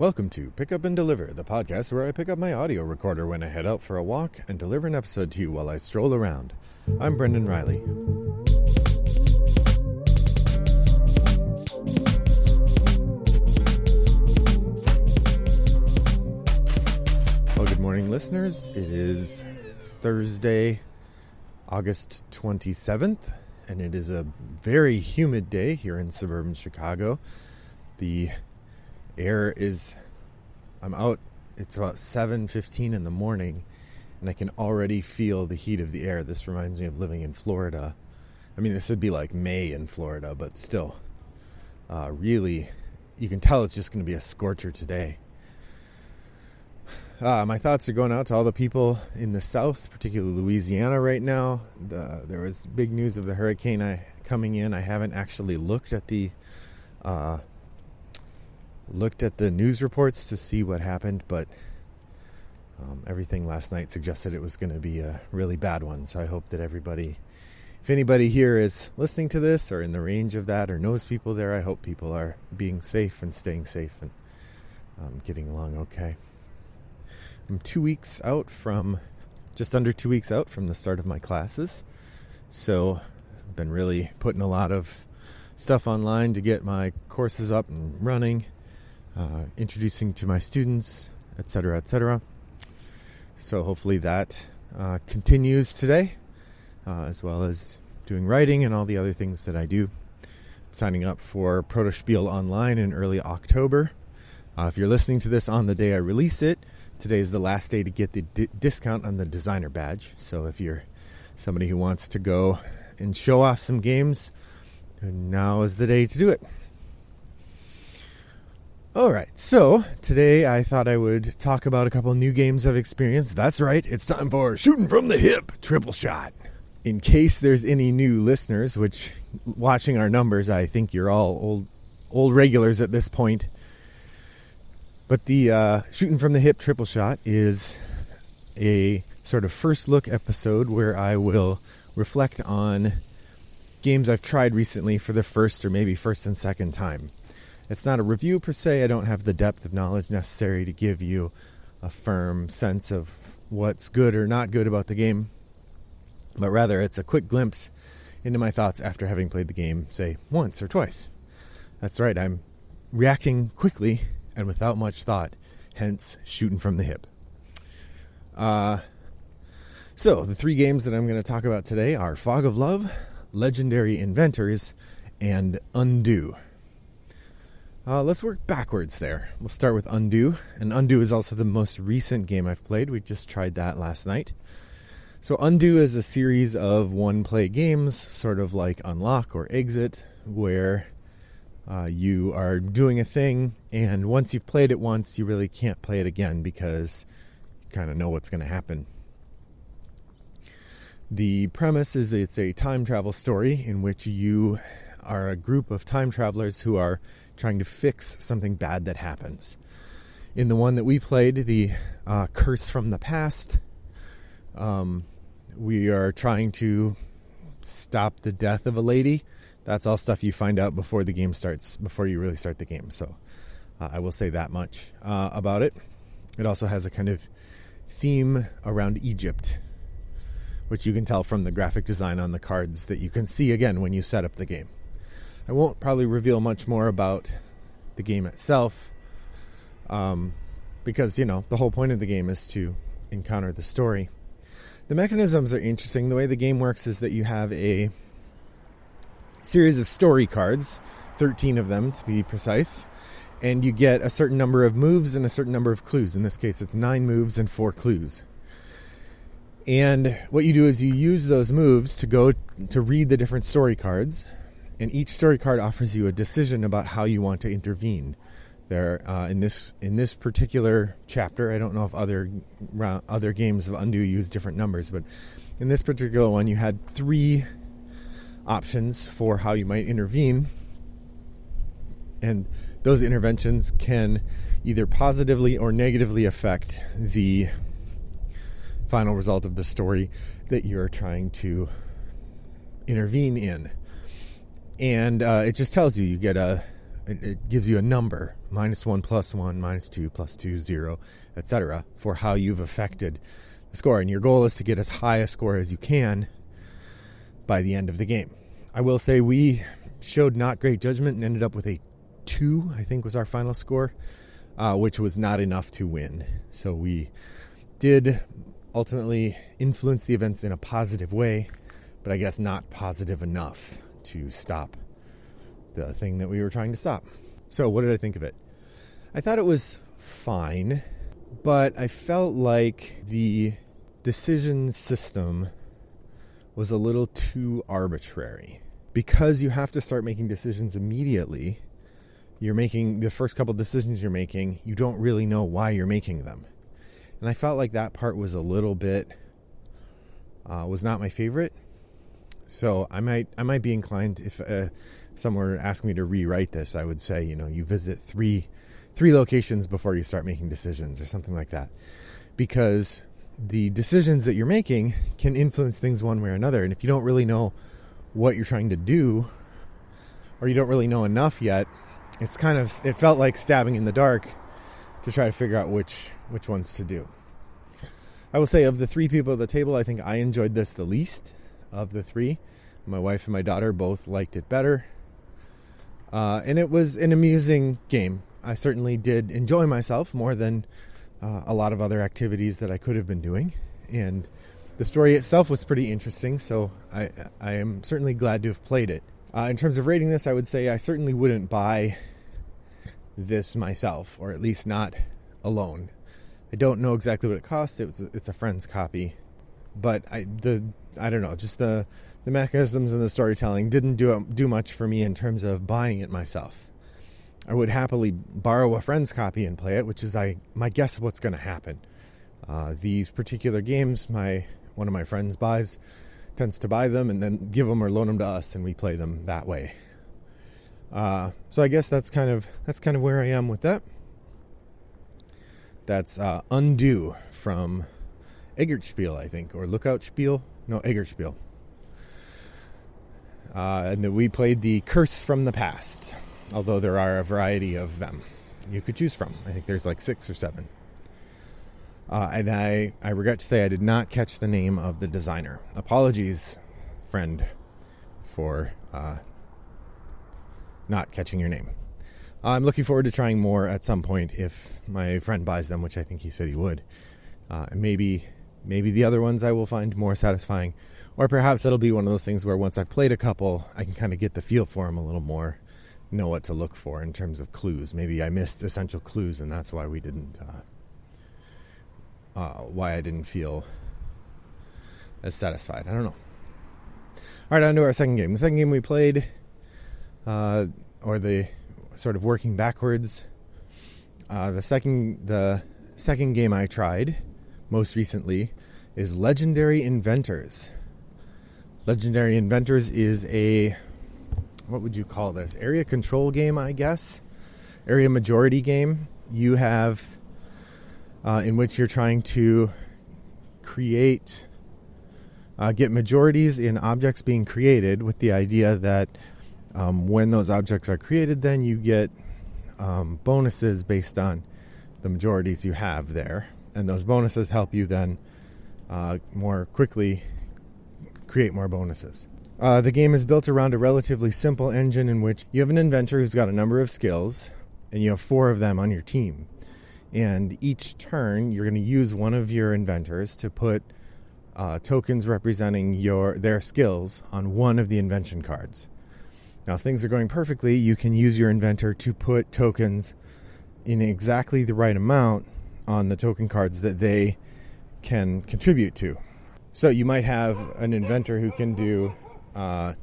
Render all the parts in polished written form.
Welcome to Pick Up and Deliver, the podcast where I pick up my audio recorder when I head out for a walk and deliver an episode to you while I stroll around. I'm Brendan Riley. Well, good morning, listeners. It is Thursday, August 27th, and it is a very humid day here in suburban Chicago. The air is, I'm out, it's about 7:15 in the morning, and I can already feel the heat of the air. This reminds me of living in Florida. I mean, this would be like May in Florida, but still, really, you can tell it's just going to be a scorcher today. My thoughts are going out to all the people in the South, particularly Louisiana right now. There was big news of the hurricane coming in. I haven't actually looked at the news reports to see what happened, but everything last night suggested it was going to be a really bad one. So I hope that everybody, if anybody here is listening to this or in the range of that or knows people there, I hope people are being safe and staying safe and getting along okay. I'm just under 2 weeks out from the start of my classes. So I've been really putting a lot of stuff online to get my courses up and running. Introducing to my students, etc., etc. So hopefully that continues today, as well as doing writing and all the other things that I do. Signing up for Protospiel Online in early October. If you're listening to this on the day I release it, today is the last day to get the discount on the designer badge. So if you're somebody who wants to go and show off some games, now is the day to do it. Alright, so today I thought I would talk about a couple new games I've experienced. That's right, it's time for Shootin' from the Hip, Triple Shot. In case there's any new listeners, which, watching our numbers, I think you're all old regulars at this point. But the Shootin' from the Hip, Triple Shot is a sort of first look episode where I will reflect on games I've tried recently for the first or maybe first and second time. It's not a review per se. I don't have the depth of knowledge necessary to give you a firm sense of what's good or not good about the game. But rather, it's a quick glimpse into my thoughts after having played the game, say, once or twice. That's right, I'm reacting quickly and without much thought, hence shooting from the hip. So, the three games that I'm going to talk about today are Fog of Love, Legendary Inventors, and Undo. Let's work backwards there. We'll start with Undo, and Undo is also the most recent game I've played. We just tried that last night. So Undo is a series of one-play games, sort of like Unlock or Exit, where you are doing a thing, and once you've played it once, you really can't play it again because you kind of know what's going to happen. The premise is it's a time travel story in which you are a group of time travelers who are trying to fix something bad that happens. In the one that we played, the Curse from the Past, we are trying to stop the death of a lady. That's all stuff you find out before the game starts, before you really start the game. So I will say that much about it. It also has a kind of theme around Egypt, which you can tell from the graphic design on the cards that you can see again when you set up the game. I won't probably reveal much more about the game itself because, the whole point of the game is to encounter the story. The mechanisms are interesting. The way the game works is that you have a series of story cards, 13 of them to be precise, and you get a certain number of moves and a certain number of clues. In this case, it's 9 moves and 4 clues. And what you do is you use those moves to go to read the different story cards. And each story card offers you a decision about how you want to intervene. There, in this particular chapter, I don't know if other games of Undo use different numbers, but in this particular one, you had 3 options for how you might intervene, and those interventions can either positively or negatively affect the final result of the story that you're trying to intervene in. And it just tells you get a it gives you a number, -1, +1, -2, +2, 0, etc., for how you've affected the score. And your goal is to get as high a score as you can by the end of the game. I will say we showed not great judgment and ended up with a 2, I think was our final score, which was not enough to win. So we did ultimately influence the events in a positive way, but I guess not positive enough to stop the thing that we were trying to stop. So what did I think of it? I thought it was fine, but I felt like the decision system was a little too arbitrary. Because you have to start making decisions immediately, you're making the first couple decisions you're making, you don't really know why you're making them. And I felt like that part was a little bit, was not my favorite. So I might be inclined, if someone were to ask me to rewrite this, I would say, you visit three locations before you start making decisions or something like that. Because the decisions that you're making can influence things one way or another. And if you don't really know what you're trying to do, or you don't really know enough yet, it felt like stabbing in the dark to try to figure out which ones to do. I will say, of the 3 people at the table, I think I enjoyed this the least of the 3. My wife and my daughter both liked it better. And it was an amusing game. I certainly did enjoy myself more than a lot of other activities that I could have been doing. And the story itself was pretty interesting, so I am certainly glad to have played it. In terms of rating this, I would say I certainly wouldn't buy this myself, or at least not alone. I don't know exactly what it cost. It's a friend's copy, but I don't know, just the mechanisms and the storytelling didn't do much for me in terms of buying it myself. I would happily borrow a friend's copy and play it, which is my guess of what's going to happen. These particular games, one of my friends tends to buy them and then give them or loan them to us, and we play them that way. So I guess that's kind of where I am with that. That's Undo from Eggertspiel, I think, or Lookout Spiel. No, Eggertspiel. And then we played the Curse from the Past, although there are a variety of them you could choose from. I think there's like 6 or 7. And I regret to say I did not catch the name of the designer. Apologies, friend, for not catching your name. I'm looking forward to trying more at some point if my friend buys them, which I think he said he would. And maybe the other ones I will find more satisfying. Or perhaps it'll be one of those things where once I've played a couple, I can kind of get the feel for them a little more, know what to look for in terms of clues. Maybe I missed essential clues, and that's why we didn't... why I didn't feel as satisfied. I don't know. All right, on to our second game. The second game we played, or the sort of working backwards. The second game I tried most recently is Legendary Inventors. Legendary Inventors is what would you call this? Area control game, I guess. Area majority game. You have... in which you're trying to get majorities in objects being created, with the idea that when those objects are created, then you get bonuses based on the majorities you have there. And those bonuses help you then more quickly create more bonuses. The game is built around a relatively simple engine in which you have an inventor who's got a number of skills, and you have 4 of them on your team. And each turn, you're going to use one of your inventors to put tokens representing their skills on one of the invention cards. Now, if things are going perfectly, you can use your inventor to put tokens in exactly the right amount on the token cards that they can contribute to. So you might have an inventor who can do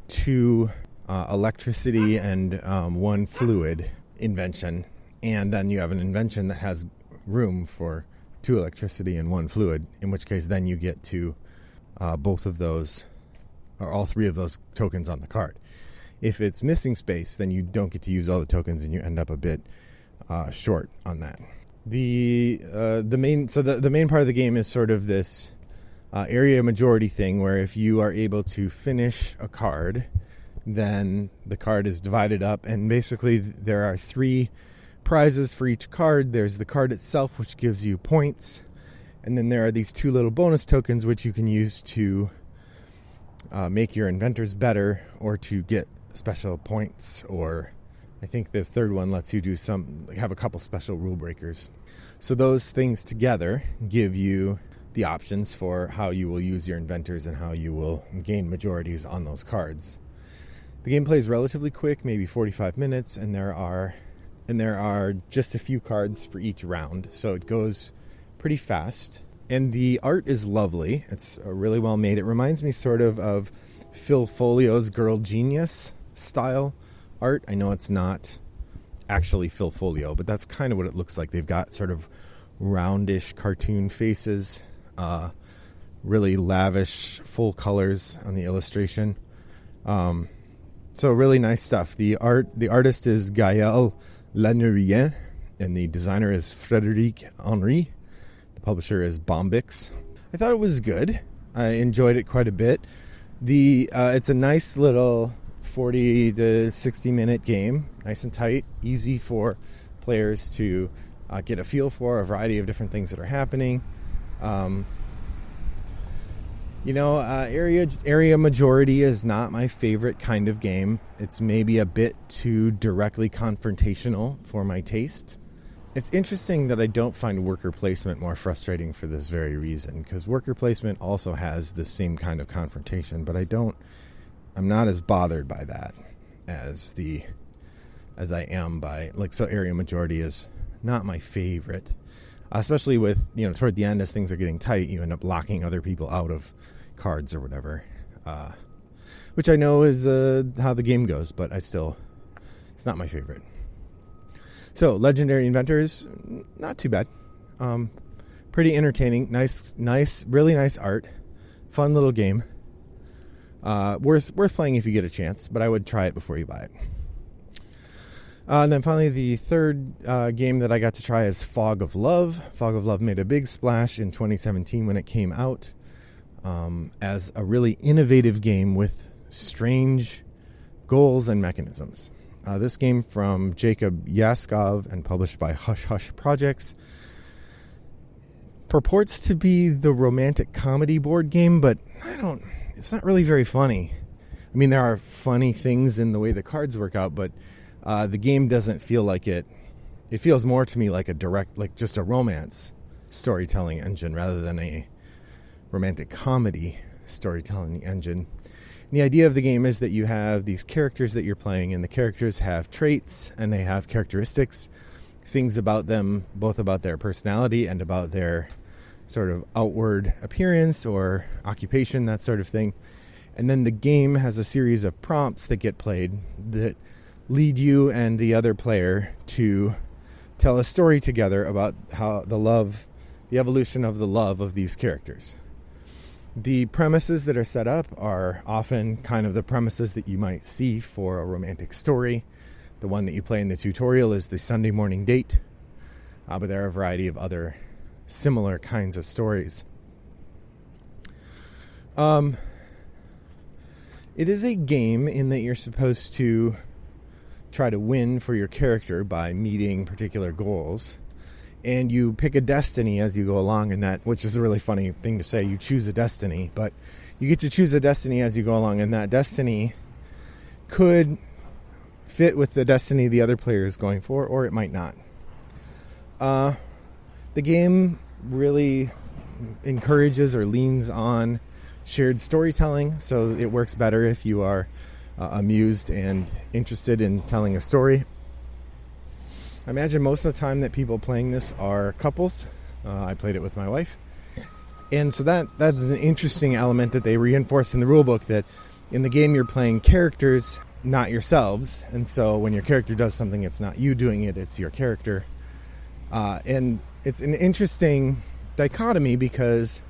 2 electricity and 1 fluid invention, and then you have an invention that has room for 2 electricity and 1 fluid, in which case then you get to both of those, or all 3 of those tokens on the card. If it's missing space, then you don't get to use all the tokens, and you end up a bit short on that. The main part of the game is sort of this area majority thing, where if you are able to finish a card, then the card is divided up, and basically there are 3 prizes for each card. There's the card itself, which gives you points, and then there are these 2 little bonus tokens which you can use to make your inventors better, or to get special points, or I think this third one lets you have a couple special rule breakers. So those things together give you the options for how you will use your inventors and how you will gain majorities on those cards. The game plays relatively quick, maybe 45 minutes, and there are just a few cards for each round, so it goes pretty fast. And the art is lovely. It's really well made. It reminds me sort of Phil Folio's Girl Genius style art. I know it's not actually Phil Folio, but that's kind of what it looks like. They've got sort of roundish cartoon faces, really lavish full colors on the illustration. So really nice stuff. The artist is Gaël Lannerien, and the designer is Frédéric Henry. The publisher is Bombix. I thought it was good. I enjoyed it quite a bit. It's a nice little 40 to 60 minute game, nice and tight, easy for players to get a feel for a variety of different things that are happening. Area majority is not my favorite kind of game. It's maybe a bit too directly confrontational for my taste. It's interesting that I don't find worker placement more frustrating for this very reason, because worker placement also has the same kind of confrontation, but I'm not as bothered by that as I am by, so area majority is not my favorite, especially with, toward the end, as things are getting tight, you end up locking other people out of cards or whatever, which I know is how the game goes, but it's not my favorite. So Legendary Inventors, not too bad, pretty entertaining, nice, really nice art, fun little game, worth playing if you get a chance, but I would try it before you buy it. And then finally, the third game that I got to try is Fog of Love. Fog of Love made a big splash in 2017 when it came out, as a really innovative game with strange goals and mechanisms. This game from Jacob Yaskov and published by Hush Hush Projects purports to be the romantic comedy board game, but it's not really very funny. I mean, there are funny things in the way the cards work out, but the game doesn't feel like it. It feels more to me like just a romance storytelling engine rather than a romantic comedy storytelling engine. And the idea of the game is that you have these characters that you're playing, and the characters have traits and they have characteristics, things about them, both about their personality and about their sort of outward appearance or occupation, that sort of thing. And then the game has a series of prompts that get played that lead you and the other player to tell a story together about how the evolution of the love of these characters. The premises that are set up are often kind of the premises that you might see for a romantic story. The one that you play in the tutorial is the Sunday morning date, but there are a variety of other similar kinds of stories. It is a game in that you're supposed to try to win for your character by meeting particular goals. And you pick a destiny as you go along in that, which is a really funny thing to say. You choose a destiny, but you get to choose a destiny as you go along, and that destiny could fit with the destiny the other player is going for, or it might not. The game really encourages or leans on shared storytelling, so it works better if you are amused and interested in telling a story. I imagine most of the time that people playing this are couples. I played it with my wife. And so that's an interesting element that they reinforce in the rulebook, that in the game you're playing characters, not yourselves. And so when your character does something, it's not you doing it, it's your character. And it's an interesting dichotomy, because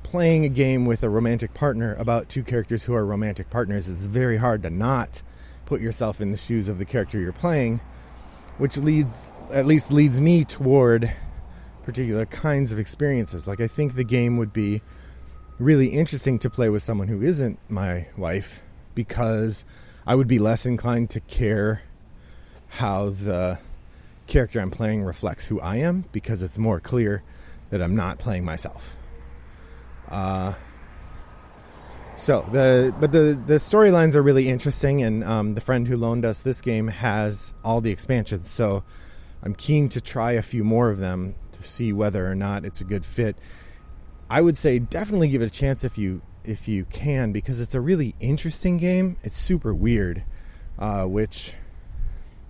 playing a game with a romantic partner about two characters who are romantic partners, it's very hard to not put yourself in the shoes of the character you're playing, which at least leads me toward particular kinds of experiences. Like, I think the game would be really interesting to play with someone who isn't my wife, because I would be less inclined to care how the character I'm playing reflects who I am, because it's more clear that I'm not playing myself. So the storylines are really interesting, and the friend who loaned us this game has all the expansions, so I'm keen to try a few more of them to see whether or not it's a good fit. I would say definitely give it a chance if you can, because it's a really interesting game. It's super weird, which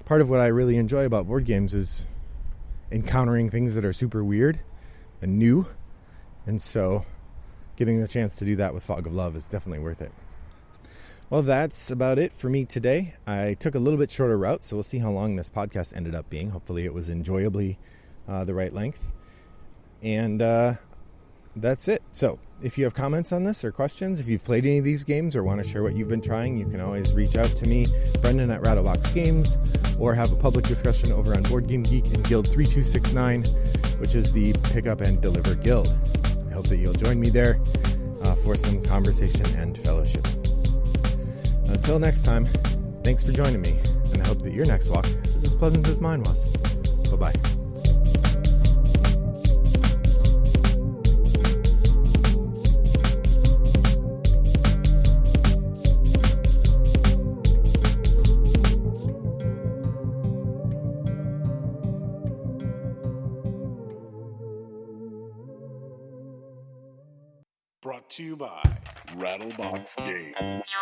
part of what I really enjoy about board games is encountering things that are super weird and new, and so getting the chance to do that with Fog of Love is definitely worth it. Well, that's about it for me today. I took a little bit shorter route, so we'll see how long this podcast ended up being. Hopefully it was enjoyably the right length. And that's it. So if you have comments on this or questions, if you've played any of these games or want to share what you've been trying, you can always reach out to me, Brendan at Rattlebox Games, or have a public discussion over on Board Game Geek and Guild 3269, which is the Pick Up and Deliver Guild. I hope that you'll join me there for some conversation and fellowship. Until next time, thanks for joining me, and I hope that your next walk is as pleasant as mine was. Bye-bye. Brought to you by Rattlebox Games.